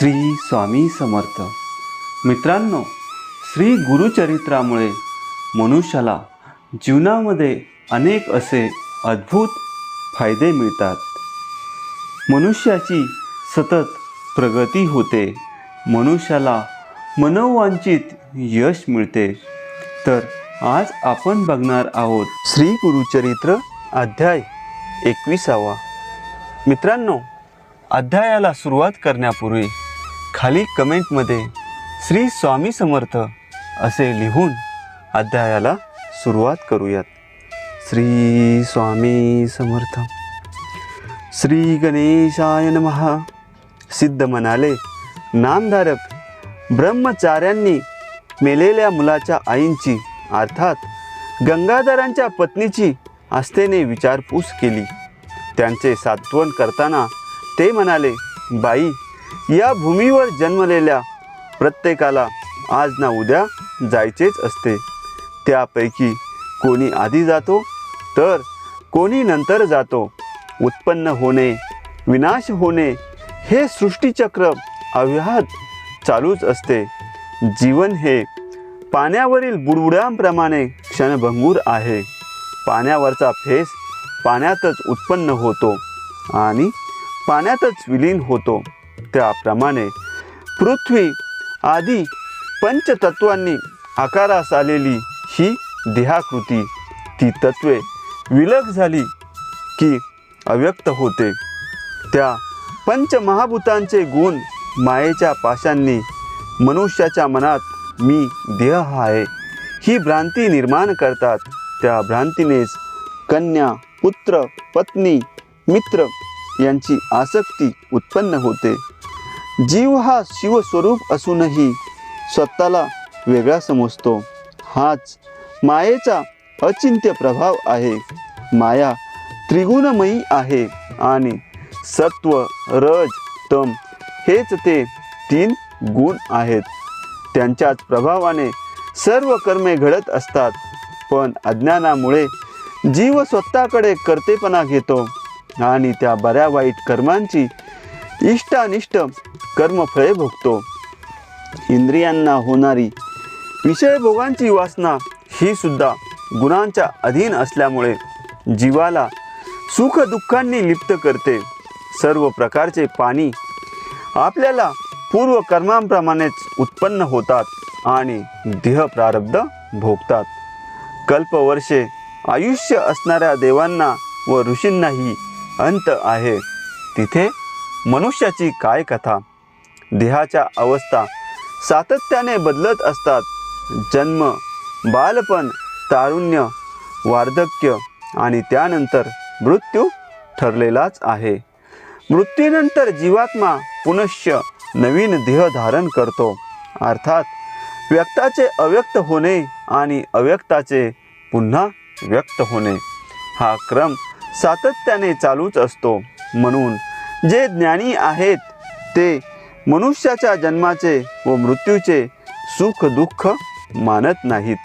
श्री स्वामी समर्थ. मित्रांनो, श्री गुरुचरित्रामुळे मनुष्याला जीवनामध्ये अनेक असे अद्भुत फायदे मिळतात. मनुष्याची सतत प्रगती होते, मनुष्याला मनोवांछित यश मिळते. तर आज आपण बघणार आहोत श्री गुरुचरित्र अध्याय 21. मित्रांनो, अध्यायाला सुरुवात करण्यापूर्वी खाली कमेंटमध्ये श्री स्वामी समर्थ असे लिहून अध्यायाला सुरुवात करूयात. श्री स्वामी समर्थ. श्री गणेशाय नमः. सिद्ध म्हणाले, नामधारक ब्रह्मचार्यांनी मेलेल्या मुलाच्या आईंची अर्थात गंगाधरांच्या पत्नीची आस्थेने विचारपूस केली. त्यांचे सांत्वन करताना ते म्हणाले, बाई, या भूमीवर जन्मलेल्या प्रत्येकाला आज ना उद्या जायचेच असते. त्यापैकी कोणी आधी जातो तर कोणी नंतर जातो. उत्पन्न होणे, विनाश होणे हे सृष्टीचक्र अव्याहत चालूच असते. जीवन हे पाण्यावरील बुडबुड्यांप्रमाणे क्षणभंगूर आहे. पाण्यावरचा फेस पाण्यातच उत्पन्न होतो आणि पाण्यातच विलीन होतो. त्याप्रमाणे पृथ्वी आदी पंचतत्वांनी आकारास आलेली ही देहाकृती, ती तत्वे विलग झाली की अव्यक्त होते. त्या पंचमहाभूतांचे गुण मायेच्या पाशांनी मनुष्याच्या मनात मी देह आहे ही भ्रांती निर्माण करतात. त्या भ्रांतीनेच कन्या, पुत्र, पत्नी, मित्र यांची आसक्ती उत्पन्न होते. जीव हा शिवस्वरूप असूनही स्वतःला वेगळा समजतो. हाच मायेचा अचिंत्य प्रभाव आहे. माया त्रिगुणमयी आहे आणि सत्व, रज, तम हेच ते 3 गुण आहेत. त्यांच्याच प्रभावाने सर्व कर्मे घडत असतात. पण अज्ञानामुळे जीव स्वतःकडे कर्तेपणा घेतो आणि त्या बऱ्या वाईट कर्मांची इष्टानिष्ट कर्मफळे भोगतो. इंद्रियांना होणारी विषयभोगांची वासना ही सुद्धा गुणांच्या अधीन असल्यामुळे जीवाला सुख दुःखांनी लिप्त करते. सर्व प्रकारचे पाणी आपल्याला पूर्व कर्मांप्रमाणेच उत्पन्न होतात आणि देह प्रारब्ध भोगतात. कल्पवर्षे आयुष्य असणाऱ्या देवांना व ऋषींनाही अंत आहे. तिथे मनुष्याची काय कथा. देहाच्या अवस्था सातत्याने बदलत असतात. जन्म, बालपण, तारुण्य, वार्धक्य आणि त्यानंतर मृत्यू ठरलेलाच आहे. मृत्यूनंतर जीवात्मा पुनश्च नवीन देह धारण करतो. अर्थात व्यक्ताचे अव्यक्त होणे आणि अव्यक्ताचे पुन्हा व्यक्त होणे हा क्रम सातत्याने चालूच असतो. म्हणून जे ज्ञानी आहेत ते मनुष्याच्या जन्माचे व मृत्यूचे सुख दुःख मानत नाहीत.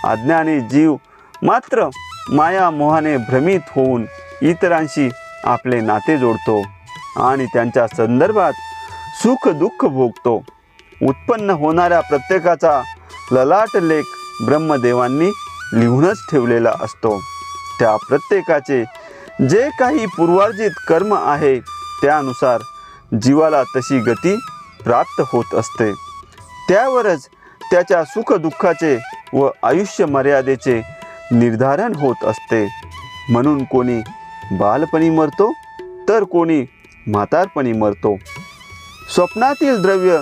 अज्ञानी जीव मात्र माया मोहाने भ्रमित होऊन इतरांशी आपले नाते जोडतो आणि त्यांच्या संदर्भात सुख दुःख भोगतो. उत्पन्न होणाऱ्या प्रत्येकाचा ललाटलेख ब्रह्मदेवांनी लिहूनच ठेवलेला असतो. त्या प्रत्येकाचे जे काही पूर्वार्जित कर्म आहे त्यानुसार जीवाला तशी गती प्राप्त होत असते. त्यावरच त्याच्या सुखदुःखाचे व आयुष्य मर्यादेचे निर्धारण होत असते. म्हणून कोणी बालपणी मरतो तर कोणी म्हातारपणी मरतो. स्वप्नातील द्रव्य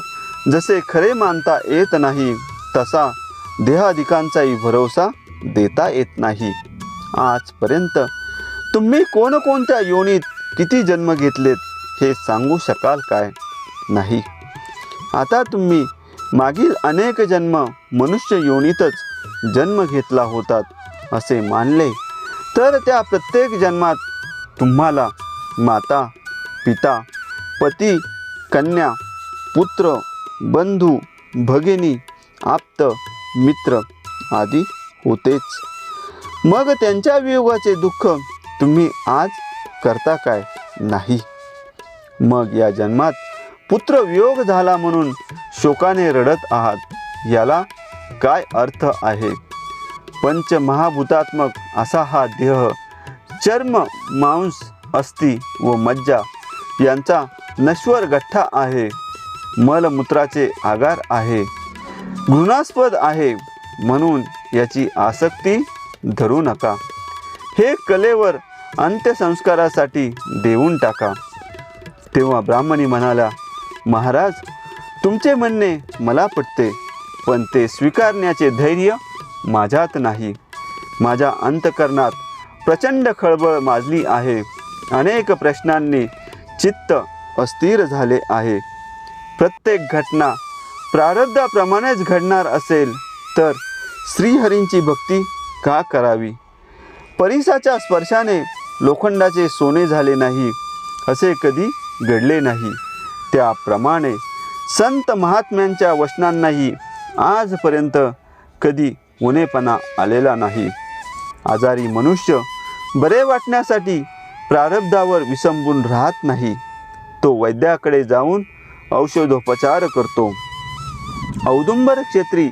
जसे खरे मानता येत नाही तसा देहाधिकांचाही भरोसा देता येत नाही. आजपर्यंत तुम्ही कोणकोणत्या योनीत किती जन्म घेतलेत हे सांगू शकाल काय? नाही. आता तुम्ही मागील अनेक जन्म मनुष्य योनीतच जन्म घेतला होतात असे मानले तर त्या प्रत्येक जन्मात तुम्हाला माता, पिता, पती, कन्या, पुत्र, बंधू, भगिनी, आप्त, मित्र आदी होतेच. मग त्यांच्या वियोगाचे दुःख तुम्ही आज करता काय? नाही. मग या जन्मात पुत्र वियोग झाला म्हणून शोकाने रडत आहात, याला काय अर्थ आहे? पंचमहाभूतात्मक असा हा देह चर्म, मांस, अस्थि व मज्जा यांचा नश्वर गठ्ठा आहे. मलमूत्राचे आगार आहे, घृणास्पद आहे, म्हणून याची आसक्ती धरू नका. हे कलेवर अंत्यसंस्कारासाठी देऊन टाका. तेव्हा ब्राह्मणी म्हणाला, महाराज, तुमचे म्हणणे मला पटते, पण ते स्वीकारण्याचे धैर्य माझ्यात नाही. माझ्या अंतःकरणात प्रचंड खळबळ माजली आहे. अनेक प्रश्नांनी चित्त अस्थिर झाले आहे. प्रत्येक घटना प्रारब्धाप्रमाणेच घडणार असेल तर श्रीहरींची भक्ती का करावी? परिसाच्या स्पर्शाने लोखंडाचे सोने झाले नाही असे कधी घडले नाही. त्याप्रमाणे संत महात्म्यांच्या वचनांनाही आजपर्यंत कधी उणेपणा आलेला नाही. आजारी मनुष्य बरे वाटण्यासाठी प्रारब्धावर विसंबून राहत नाही. तो वैद्याकडे जाऊन औषधोपचार करतो. औदुंबर क्षेत्री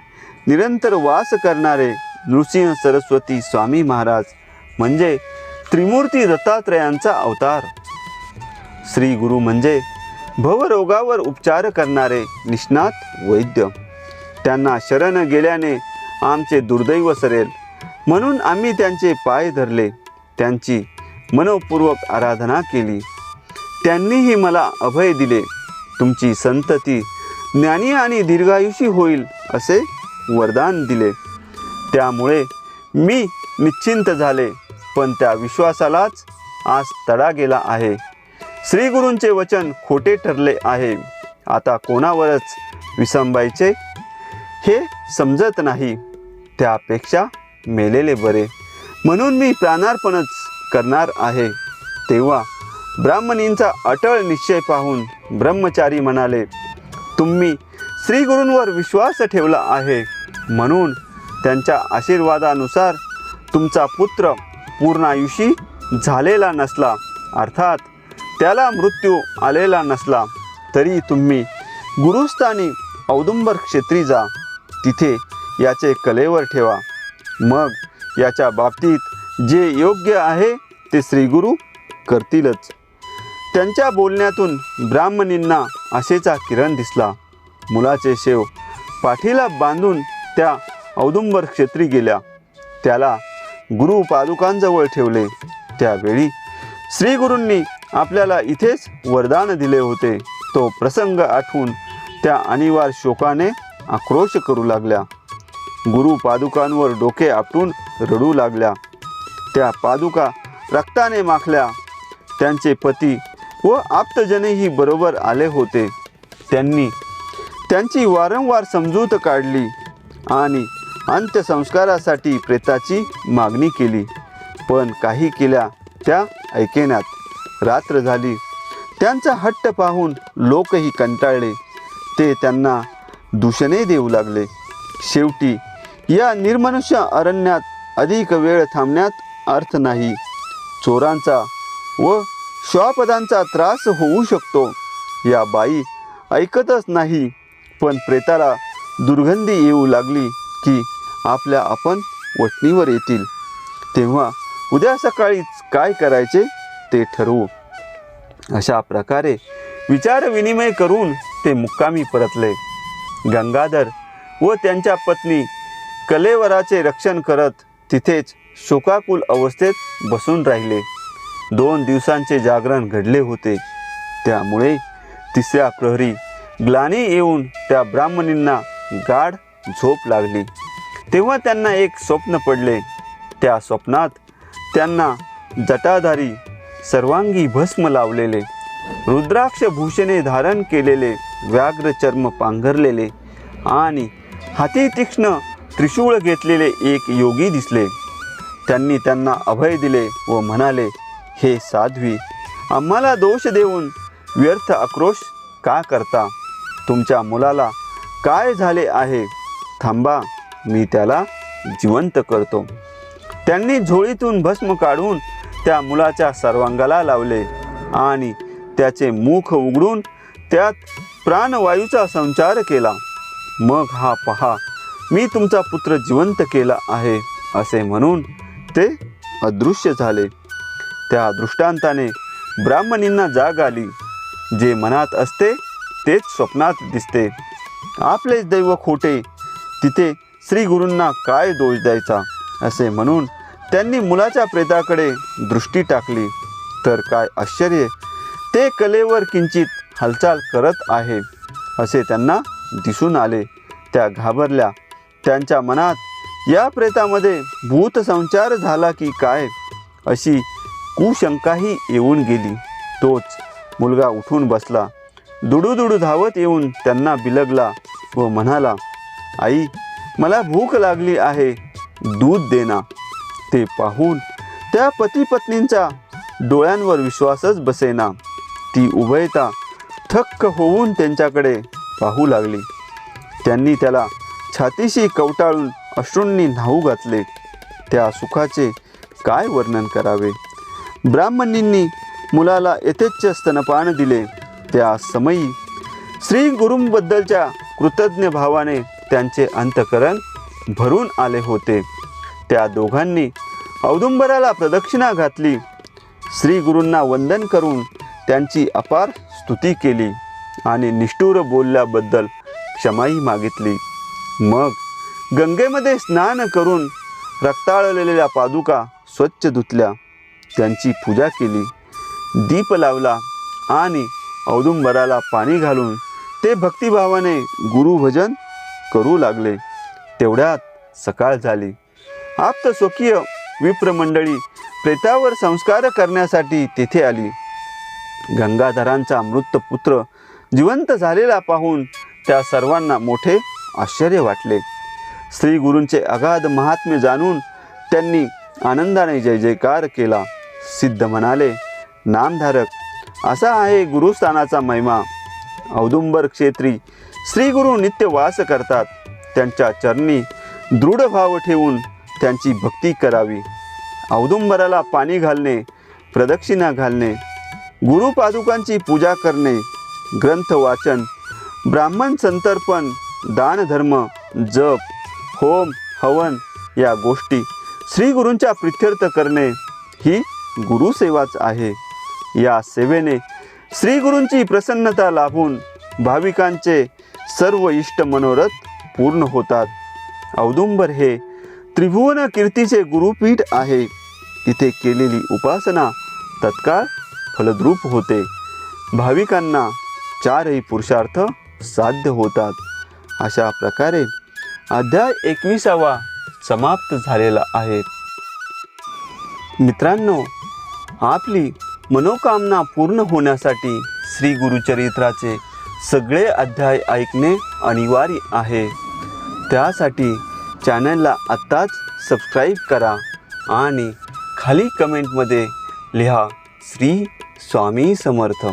निरंतर वास करणारे नृसिंह सरस्वती स्वामी महाराज म्हणजे त्रिमूर्ती दत्तात्रयांचा अवतार. श्री गुरु म्हणजे भवरोगावर उपचार करणारे निष्णात वैद्य. त्यांना शरण गेल्याने आमचे दुर्दैव सरेल म्हणून आम्ही त्यांचे पाय धरले, त्यांची मनोपूर्वक आराधना केली. त्यांनीही मला अभय दिले. तुमची संतती ज्ञानी आणि दीर्घायुषी होईल असे वरदान दिले. त्यामुळे मी निश्चिंत झाले, पण त्या विश्वासालाच आज तडा गेला आहे. श्री गुरूंचे वचन खोटे ठरले आहे. आता कोणावरच विसंबायचे हे समजत नाही. त्यापेक्षा मेलेले बरे, म्हणून मी प्राणार्पणच करणार आहे. तेव्हा ब्राह्मणींचा अटळ निश्चय पाहून ब्रह्मचारी म्हणाले, तुम्ही श्री गुरूंवर विश्वास ठेवला आहे म्हणून त्यांच्या आशीर्वादानुसार तुमचा पुत्र पूर्णायुषी झालेला नसला, अर्थात त्याला मृत्यू आलेला नसला, तरी तुम्ही गुरुस्थानी औदुंबर क्षेत्री जा. तिथे याचे कलेवर ठेवा. मग याच्या बाबतीत जे योग्य आहे ते श्रीगुरू करतीलच. त्यांच्या बोलण्यातून ब्राह्मणींना आशेचा किरण दिसला. मुलाचे शेव पाठीला बांधून त्या औदुंबर क्षेत्री गेल्या. त्याला गुरु पादुकांजवळ ठेवले. त्यावेळी श्री गुरूंनी आपल्याला इथेच वरदान दिले होते. तो प्रसंग आठवून त्या अनिवार्य शोकाने आक्रोश करू लागल्या. गुरु पादुकांवर डोके आपटून रडू लागल्या. त्या पादुका रक्ताने माखल्या. त्यांचे पती व आप्तजनही बरोबर आले होते. त्यांनी त्यांची वारंवार समजूत काढली आणि अंत्यसंस्कारासाठी प्रेताची मागणी केली, पण काही केल्या त्या ऐकेनात. रात्र झाली. त्यांचा हट्ट पाहून लोकही कंटाळले. ते त्यांना दूषणे देऊ लागले. शेवटी या निर्मनुष्य अरण्यात अधिक वेळ थांबण्यात अर्थ नाही. चोरांचा व श्वापदांचा त्रास होऊ शकतो. या बाई ऐकतच नाही, पण प्रेताला दुर्गंधी येऊ लागली की आपल्या आपण वटणीवर येतील. तेव्हा उद्या सकाळीच काय करायचे ते ठरवू. अशा प्रकारे विचारविनिमय करून ते मुक्कामी परतले. गंगाधर व त्यांच्या पत्नी कलेवराचे रक्षण करत तिथेच शोकाकुल अवस्थेत बसून राहिले. 2 दिवसांचे जागरण घडले होते. त्यामुळे तिसऱ्या प्रहरी ग्लानी येऊन त्या ब्राह्मणींना गाढ झोप लागली. तेव्हा त्यांना एक स्वप्न पडले. त्या स्वप्नात त्यांना जटाधारी, सर्वांगी भस्म लावलेले, रुद्राक्ष भूषणे धारण केलेले, व्याघ्र चर्म पांघरलेले आणि हाती तीक्ष्ण त्रिशूळ घेतलेले एक योगी दिसले. त्यांनी त्यांना अभय दिले व म्हणाले, हे साध्वी, आम्हाला दोष देऊन व्यर्थ आक्रोश का करता? तुमच्या मुलाला काय झाले आहे? थांबा, मी त्याला जिवंत करतो. त्यांनी झोळीतून भस्म काढून त्या मुलाच्या सर्वांगाला लावले आणि त्याचे मुख उघडून त्यात प्राणवायूचा संचार केला. मग हा पहा, मी तुमचा पुत्र जिवंत केला आहे असे म्हणून ते अदृश्य झाले. त्या दृष्टांताने ब्राह्मणींना जाग आली. जे मनात असते तेच स्वप्नात दिसते. आपलेच दैव खोटे, तिथे श्री गुरूंना काय दोष द्यायचा असे म्हणून त्यांनी मुलाच्या प्रेताकडे दृष्टी टाकली. तर काय आश्चर्य, ते कलेवर किंचित हालचाल करत आहे असे त्यांना दिसून आले. त्या घाबरल्या. त्यांच्या मनात या प्रेतामध्ये भूतसंचार झाला की काय अशी कुशंकाही येऊन गेली. तोच मुलगा उठून बसला. दुडूदुडू धावत येऊन त्यांना बिलगला व म्हणाला, आई, मला भूक लागली आहे, दूध दे ना. ते पाहून त्या पती पत्नींच्या डोळ्यांवर विश्वासच बसेना. ती उभयता थक्क होऊन त्यांच्याकडे पाहू लागली. त्यांनी त्याला छातीशी कवटाळून अश्रूंनी न्हाऊ घातले. त्या सुखाचे काय वर्णन करावे. ब्राह्मणींनी मुलाला यथेच्छ स्तनपान दिले. त्या समयी श्री गुरूंबद्दलच्या कृतज्ञ भावाने त्यांचे अंतःकरण भरून आले होते. त्या दोघांनी औदुंबराला प्रदक्षिणा घातली. श्री गुरूंना वंदन करून त्यांची अपार स्तुती केली आणि निष्ठुर बोलल्याबद्दल क्षमाही मागितली. मग गंगेमध्ये स्नान करून रक्ताळलेल्या पादुका स्वच्छ धुतल्या. त्यांची पूजा केली, दीप लावला आणि औदुंबराला पाणी घालून ते भक्तिभावाने गुरुभजन करू लागले. तेवढ्यात सकाळ झाली. आप्तस्वकीय विप्रमंडळी प्रेतावर संस्कार करण्यासाठी तेथे आली. गंगाधरांचा मृत पुत्र जिवंत झालेला पाहून त्या सर्वांना मोठे आश्चर्य वाटले. श्री गुरूंचे अगाध महात्म्य जाणून त्यांनी आनंदाने जय जयकार केला. सिद्ध म्हणाले, नामधारक असा आहे गुरुस्थानाचा महिमा. औदुंबर क्षेत्री श्री गुरु नित्य वास करतात. त्यांच्या चरणी दृढ भाव ठेवून त्यांची भक्ती करावी. औदुंबराला पाणी घालणे, प्रदक्षिणा घालणे, गुरुपादुकांची पूजा करणे, ग्रंथ वाचन, ब्राह्मण संतर्पण, दानधर्म, जप, होम, हवन या गोष्टी श्री गुरूंच्या प्रित्यर्थ करणे ही गुरुसेवाच आहे. या सेवेने श्री गुरूंची प्रसन्नता लाभून भाविकांचे सर्व इष्ट मनोरथ पूर्ण होतात. औदुंबर हे त्रिभुवन कीर्तीचे गुरुपीठ आहे. तिथे केलेली उपासना तत्काळ फलद्रूप होते. भाविकांना चारही पुरुषार्थ साध्य होतात. अशा प्रकारे अध्याय 21 समाप्त झालेला आहे. मित्रांनो, आपली मनोकामना पूर्ण होण्यासाठी श्री गुरुचरित्राचे सगळे अध्याय ऐकणे अनिवार्य आहे. त्यासाठी चॅनलला आत्ताच सबस्क्राईब करा आणि खाली कमेंटमध्ये लिहा, श्री स्वामी समर्थ.